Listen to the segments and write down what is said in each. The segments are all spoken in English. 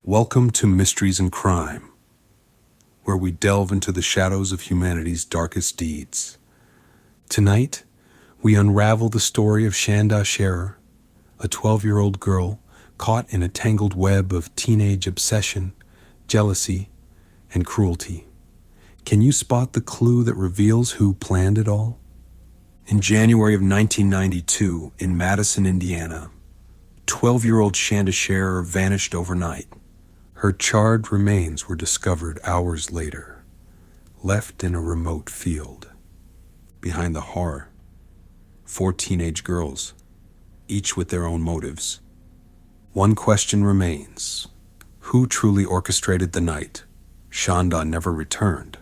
Welcome to Mysteries and Crime, where we delve into the shadows of humanity's darkest deeds. Tonight, we unravel the story of Shanda Sharer, a 12-year-old girl caught in a tangled web of teenage obsession, jealousy, and cruelty. Can you spot the clue that reveals who planned it all? In January of 1992, in Madison, Indiana, 12-year-old Shanda Sharer vanished overnight. Her charred remains were discovered hours later, left in a remote field. Behind the horror, 4 teenage girls, each with their own motives. One question remains: who truly orchestrated the night Shanda never returned?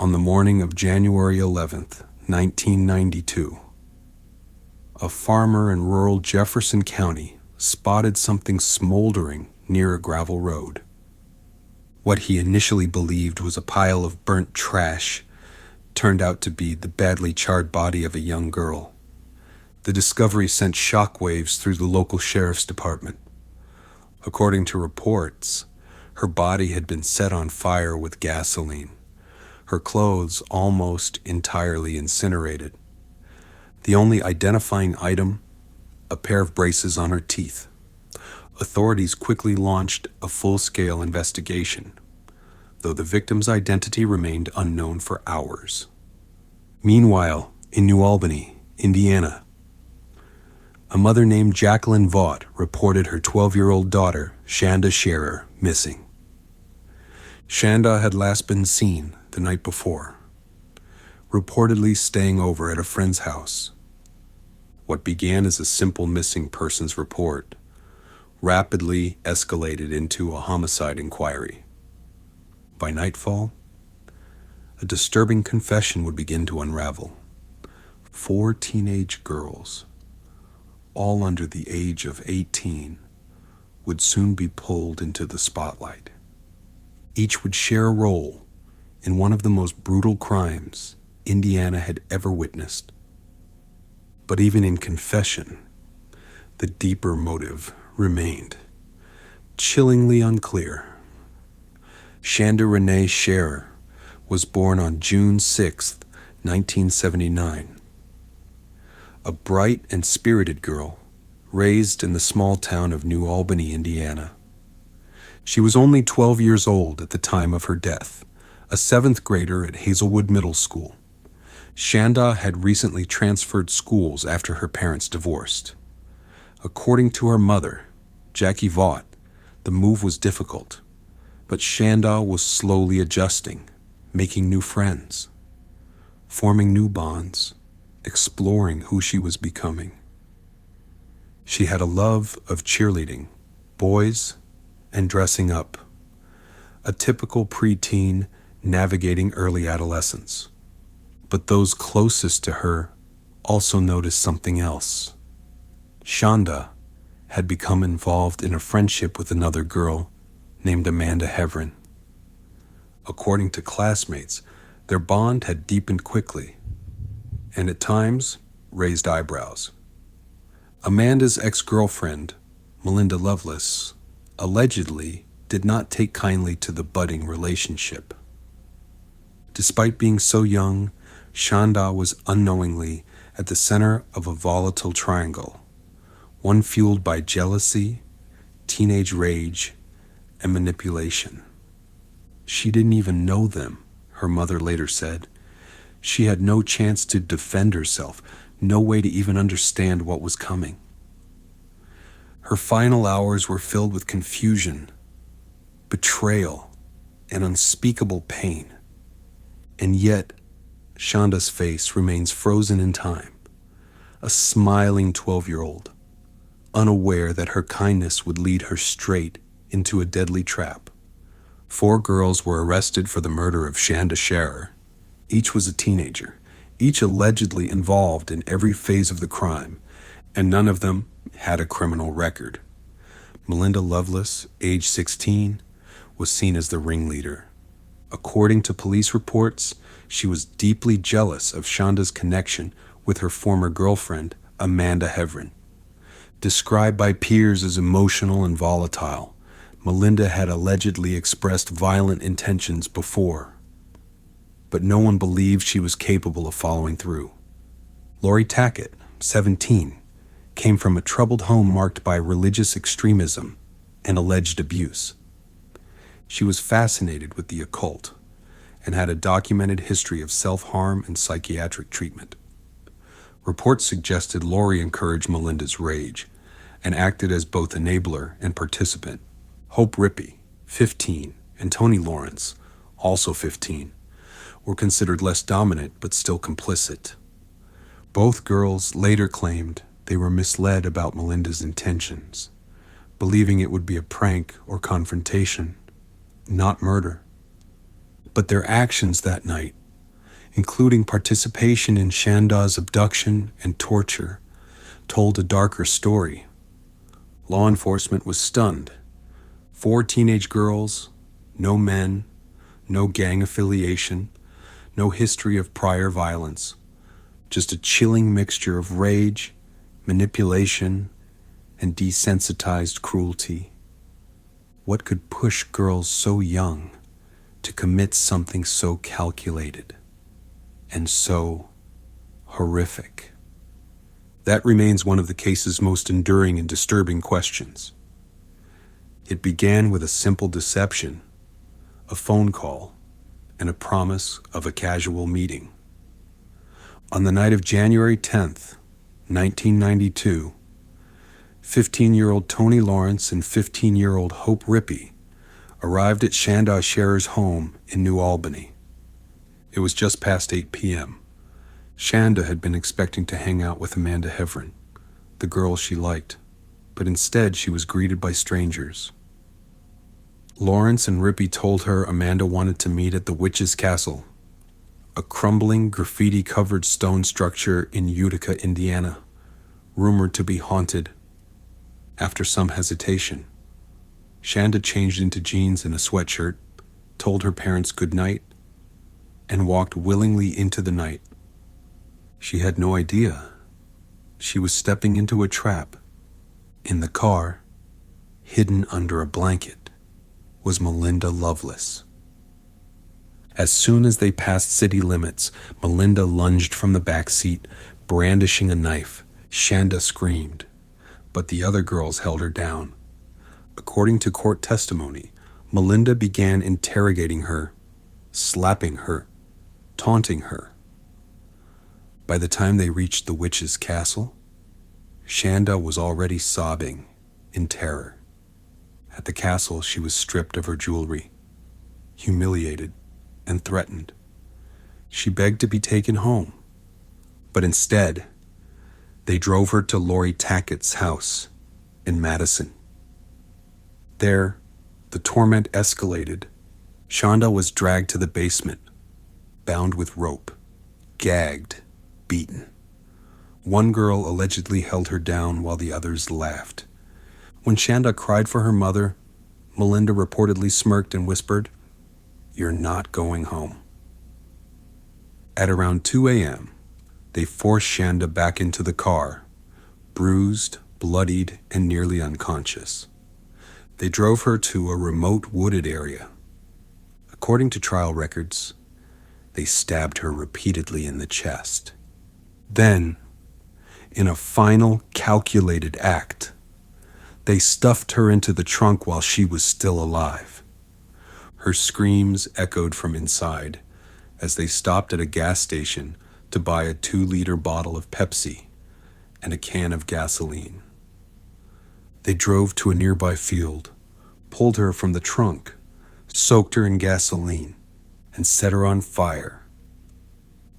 On the morning of January 11th, 1992, a farmer in rural Jefferson County spotted something smoldering near a gravel road. What he initially believed was a pile of burnt trash turned out to be the badly charred body of a young girl. The discovery sent shockwaves through the local sheriff's department. According to reports, her body had been set on fire with gasoline, her clothes almost entirely incinerated. The only identifying item, a pair of braces on her teeth. Authorities quickly launched a full-scale investigation, though the victim's identity remained unknown for hours. Meanwhile, in New Albany, Indiana, a mother named Jacqueline Vaught reported her 12-year-old daughter, Shanda Sharer, missing. Shanda had last been seen the night before, reportedly staying over at a friend's house. What began as a simple missing persons report rapidly escalated into a homicide inquiry. By nightfall, a disturbing confession would begin to unravel. 4 teenage girls, all under the age of 18, would soon be pulled into the spotlight. Each would share a role in one of the most brutal crimes Indiana had ever witnessed. But even in confession, the deeper motive remained chillingly unclear. Shanda Renee Sharer was born on June 6, 1979. A bright and spirited girl, raised in the small town of New Albany, Indiana. She was only 12 years old at the time of her death, a 7th grader at Hazelwood Middle School. Shanda had recently transferred schools after her parents divorced. According to her mother, Jackie Vaught, the move was difficult, but Shanda was slowly adjusting, making new friends, forming new bonds, exploring who she was becoming. She had a love of cheerleading, boys, and dressing up, a typical preteen navigating early adolescence. But those closest to her also noticed something else. Shanda had become involved in a friendship with another girl named Amanda Heverin. According to classmates, their bond had deepened quickly, and at times raised eyebrows. Amanda's ex-girlfriend, Melinda Lovelace, allegedly did not take kindly to the budding relationship. Despite being so young, Shanda was unknowingly at the center of a volatile triangle, one fueled by jealousy, teenage rage, and manipulation. She didn't even know them, her mother later said. She had no chance to defend herself, no way to even understand what was coming. Her final hours were filled with confusion, betrayal, and unspeakable pain. And yet, Shanda's face remains frozen in time, a smiling 12-year-old, unaware that her kindness would lead her straight into a deadly trap. 4 girls were arrested for the murder of Shanda Sharer. Each was a teenager, each allegedly involved in every phase of the crime, and none of them had a criminal record. Melinda Lovelace, age 16, was seen as the ringleader. According to police reports, she was deeply jealous of Shanda's connection with her former girlfriend, Amanda Heverin. Described by peers as emotional and volatile, Melinda had allegedly expressed violent intentions before, but no one believed she was capable of following through. Lori Tackett, 17, came from a troubled home marked by religious extremism and alleged abuse. She was fascinated with the occult and had a documented history of self-harm and psychiatric treatment. Reports suggested Lori encouraged Melinda's rage and acted as both enabler and participant. Hope Rippey, 15, and Toni Lawrence, also 15, were considered less dominant but still complicit. Both girls later claimed they were misled about Melinda's intentions, believing it would be a prank or confrontation, not murder. But their actions that night, including participation in Shanda's abduction and torture, told a darker story. Law enforcement was stunned. 4 teenage girls, no men, no gang affiliation, no history of prior violence, just a chilling mixture of rage, manipulation, and desensitized cruelty. What could push girls so young to commit something so calculated and so horrific? That remains one of the case's most enduring and disturbing questions. It began with a simple deception, a phone call, and a promise of a casual meeting. On the night of January 10th, 1992, 15-year-old Toni Lawrence and 15-year-old Hope Rippey arrived at Shanda Sharer's home in New Albany. It was just past 8 p.m. Shanda had been expecting to hang out with Amanda Hevron, the girl she liked, but instead she was greeted by strangers. Lawrence and Rippey told her Amanda wanted to meet at the Witch's Castle, a crumbling, graffiti-covered stone structure in Utica, Indiana, rumored to be haunted. After some hesitation, Shanda changed into jeans and a sweatshirt, told her parents good night, and walked willingly into the night. She had no idea she was stepping into a trap. In the car, hidden under a blanket, was Melinda Loveless. As soon as they passed city limits, Melinda lunged from the back seat, brandishing a knife. Shanda screamed, but the other girls held her down. According to court testimony, Melinda began interrogating her, slapping her, taunting her. By the time they reached the Witch's Castle, Shanda was already sobbing in terror. At the castle, she was stripped of her jewelry, humiliated, and threatened. She begged to be taken home, but instead, they drove her to Lori Tackett's house in Madison. There, the torment escalated. Shanda was dragged to the basement, bound with rope, gagged, beaten. One girl allegedly held her down while the others laughed. When Shanda cried for her mother, Melinda reportedly smirked and whispered, "You're not going home." At around 2 a.m., they forced Shanda back into the car, bruised, bloodied, and nearly unconscious. They drove her to a remote wooded area. According to trial records, they stabbed her repeatedly in the chest. Then, in a final calculated act, they stuffed her into the trunk while she was still alive. Her screams echoed from inside as they stopped at a gas station to buy a 2-liter bottle of Pepsi and a can of gasoline. They drove to a nearby field, pulled her from the trunk, soaked her in gasoline, and set her on fire.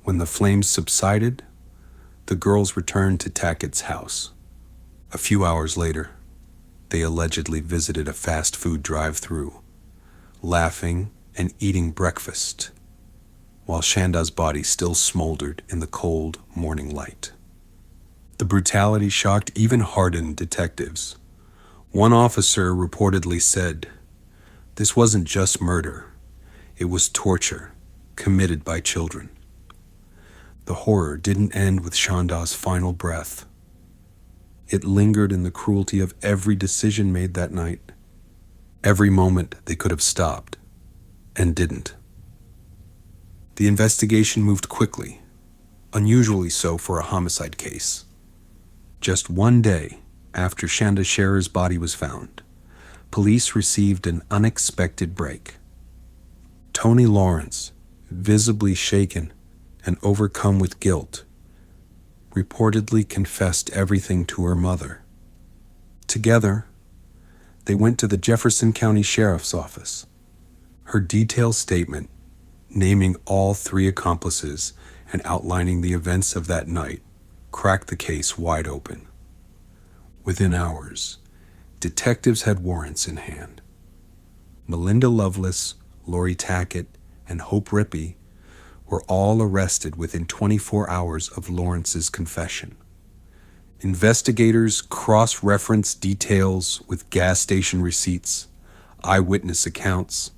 When the flames subsided, the girls returned to Tackett's house. A few hours later, they allegedly visited a fast food drive-thru, laughing and eating breakfast, while Shanda's body still smoldered in the cold morning light. The brutality shocked even hardened detectives. One officer reportedly said, "This wasn't just murder, it was torture, committed by children." The horror didn't end with Shanda's final breath. It lingered in the cruelty of every decision made that night. Every moment they could have stopped, and didn't. The investigation moved quickly, unusually so for a homicide case. Just one day after Shanda Sharer's body was found, police received an unexpected break. Toni Lawrence, visibly shaken and overcome with guilt, reportedly confessed everything to her mother. Together, they went to the Jefferson County Sheriff's Office. Her detailed statement, naming all three accomplices and outlining the events of that night, cracked the case wide open. Within hours, detectives had warrants in hand. Melinda Loveless, Lori Tackett, and Hope Rippey were all arrested within 24 hours of Lawrence's confession. Investigators cross-referenced details with gas station receipts, eyewitness accounts,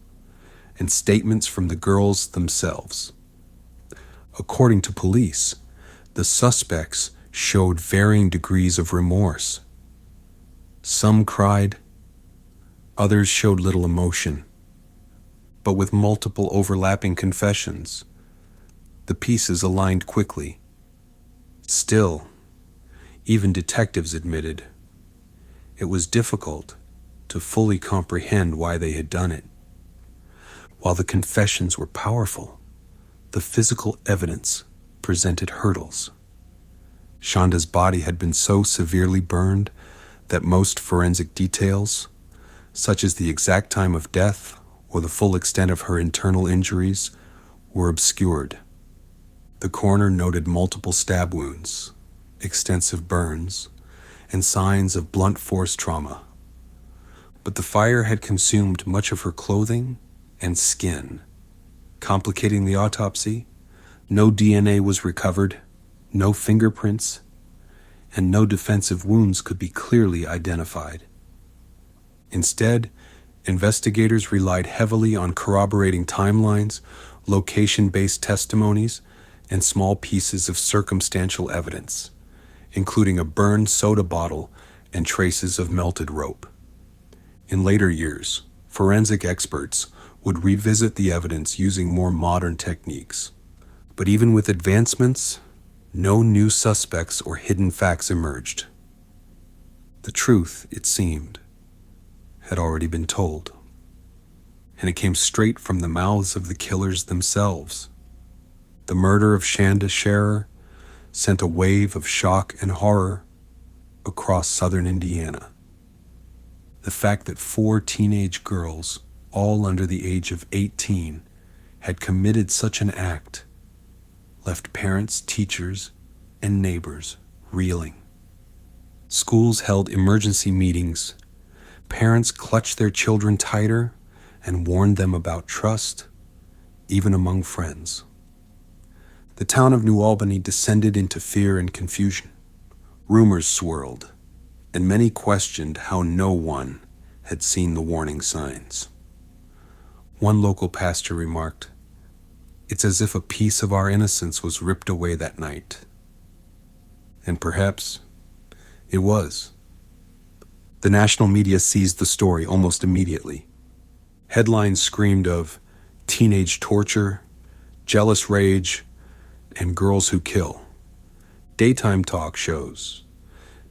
and statements from the girls themselves. According to police, the suspects showed varying degrees of remorse. Some cried, others showed little emotion. But with multiple overlapping confessions, the pieces aligned quickly. Still, even detectives admitted, it was difficult to fully comprehend why they had done it. While the confessions were powerful, the physical evidence presented hurdles. Shanda's body had been so severely burned that most forensic details, such as the exact time of death or the full extent of her internal injuries, were obscured. The coroner noted multiple stab wounds, extensive burns, and signs of blunt force trauma. But the fire had consumed much of her clothing and skin. Complicating the autopsy, no DNA was recovered, no fingerprints, and no defensive wounds could be clearly identified. Instead, investigators relied heavily on corroborating timelines, location-based testimonies, and small pieces of circumstantial evidence, including a burned soda bottle and traces of melted rope. In later years, forensic experts would revisit the evidence using more modern techniques. But even with advancements, no new suspects or hidden facts emerged. The truth, it seemed, had already been told. And it came straight from the mouths of the killers themselves. The murder of Shanda Sharer sent a wave of shock and horror across southern Indiana. The fact that 4 teenage girls, all under the age of 18, had committed such an act left parents, teachers, and neighbors reeling. Schools held emergency meetings. Parents clutched their children tighter and warned them about trust, even among friends. The town of New Albany descended into fear and confusion. Rumors swirled, and many questioned how no one had seen the warning signs. One local pastor remarked, "It's as if a piece of our innocence was ripped away that night." And perhaps it was. The national media seized the story almost immediately. Headlines screamed of teenage torture, jealous rage, and girls who kill. Daytime talk shows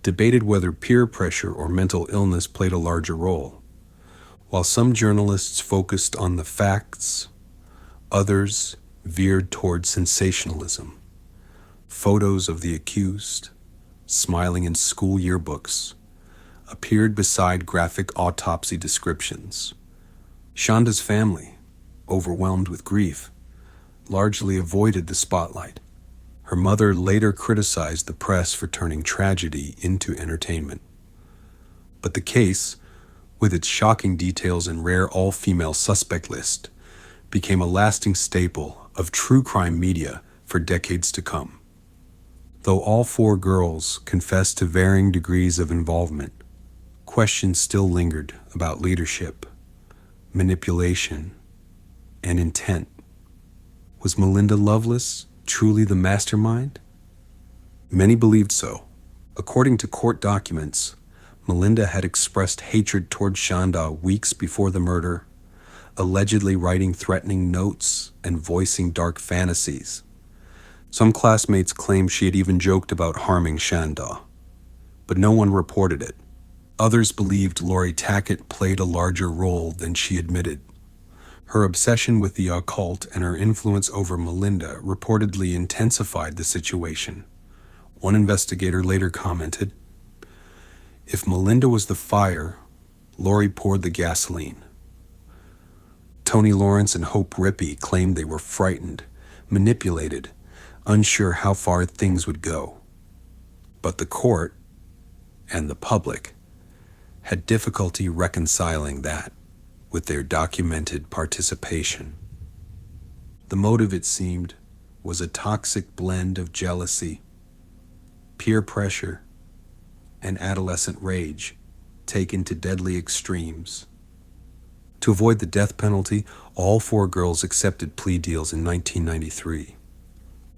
debated whether peer pressure or mental illness played a larger role. While some journalists focused on the facts, others veered toward sensationalism. Photos of the accused, smiling in school yearbooks, appeared beside graphic autopsy descriptions. Shanda's family, overwhelmed with grief, largely avoided the spotlight. Her mother later criticized the press for turning tragedy into entertainment. But the case, with its shocking details and rare all-female suspect list, became a lasting staple of true crime media for decades to come. Though all 4 girls confessed to varying degrees of involvement, questions still lingered about leadership, manipulation, and intent. Was Melinda Loveless truly the mastermind? Many believed so. According to court documents, Melinda had expressed hatred toward Shanda weeks before the murder, allegedly writing threatening notes and voicing dark fantasies. Some classmates claimed she had even joked about harming Shanda, but no one reported it. Others believed Lori Tackett played a larger role than she admitted. Her obsession with the occult and her influence over Melinda reportedly intensified the situation. One investigator later commented, "If Melinda was the fire, Lori poured the gasoline." Tony Lawrence and Hope Rippey claimed they were frightened, manipulated, unsure how far things would go. But the court and the public had difficulty reconciling that with their documented participation. The motive, it seemed, was a toxic blend of jealousy, peer pressure, and adolescent rage taken to deadly extremes. To avoid the death penalty, all 4 girls accepted plea deals in 1993.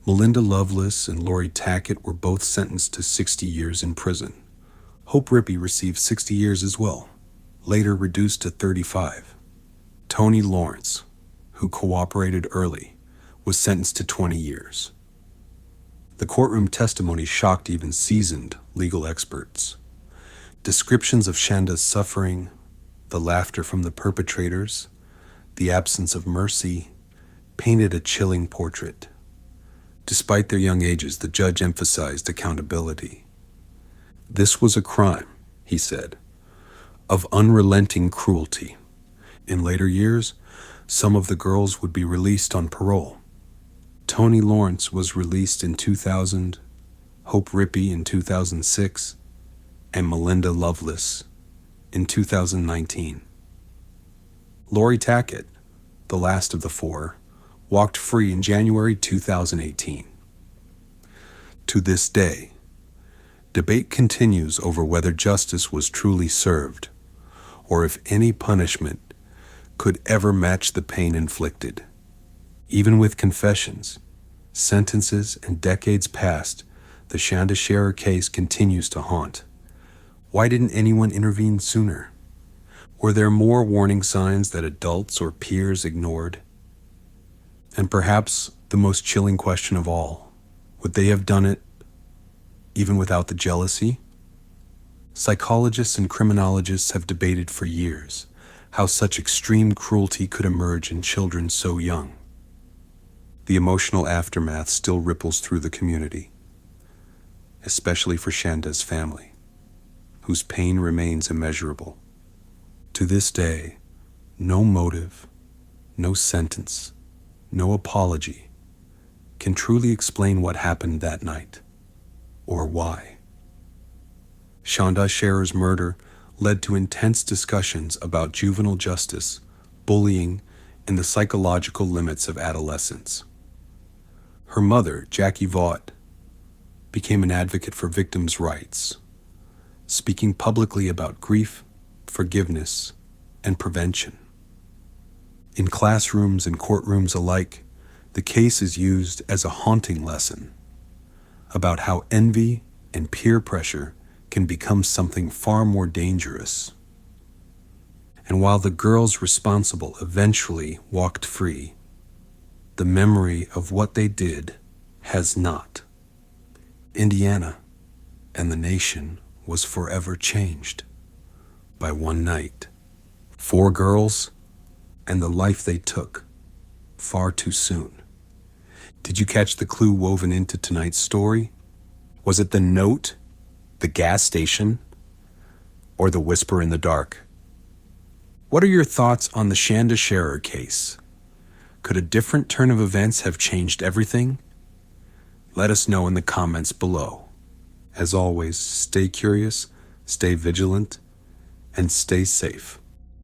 Melinda Loveless and Lori Tackett were both sentenced to 60 years in prison. Hope Rippey received 60 years as well, later reduced to 35. Tony Lawrence, who cooperated early, was sentenced to 20 years. The courtroom testimony shocked even seasoned legal experts. Descriptions of Shanda's suffering, the laughter from the perpetrators, the absence of mercy, painted a chilling portrait. Despite their young ages, the judge emphasized accountability. This was a crime, he said, of unrelenting cruelty. In later years, some of the girls would be released on parole. Tony Lawrence was released in 2000, Hope Rippey in 2006, and Melinda Loveless in 2019. Lori Tackett, the last of the 4, walked free in January 2018. To this day, debate continues over whether justice was truly served, or if any punishment could ever match the pain inflicted. Even with confessions, sentences, and decades past, the Shanda Sharer case continues to haunt. Why didn't anyone intervene sooner? Were there more warning signs that adults or peers ignored? And perhaps the most chilling question of all, would they have done it even without the jealousy? Psychologists and criminologists have debated for years how such extreme cruelty could emerge in children so young. The emotional aftermath still ripples through the community, especially for Shanda's family, whose pain remains immeasurable. To this day, no motive, no sentence, no apology can truly explain what happened that night, or why. Shanda Sharer's murder led to intense discussions about juvenile justice, bullying, and the psychological limits of adolescence. Her mother, Jackie Vaught, became an advocate for victims' rights, speaking publicly about grief, forgiveness, and prevention. In classrooms and courtrooms alike, the case is used as a haunting lesson about how envy and peer pressure can become something far more dangerous. And while the girls responsible eventually walked free, the memory of what they did has not. Indiana and the nation was forever changed by one night. 4 girls and the life they took far too soon. Did you catch the clue woven into tonight's story? Was it the note, the gas station, or the whisper in the dark? What are your thoughts on the Shanda Sharer case? Could a different turn of events have changed everything? Let us know in the comments below. As always, stay curious, stay vigilant, and stay safe.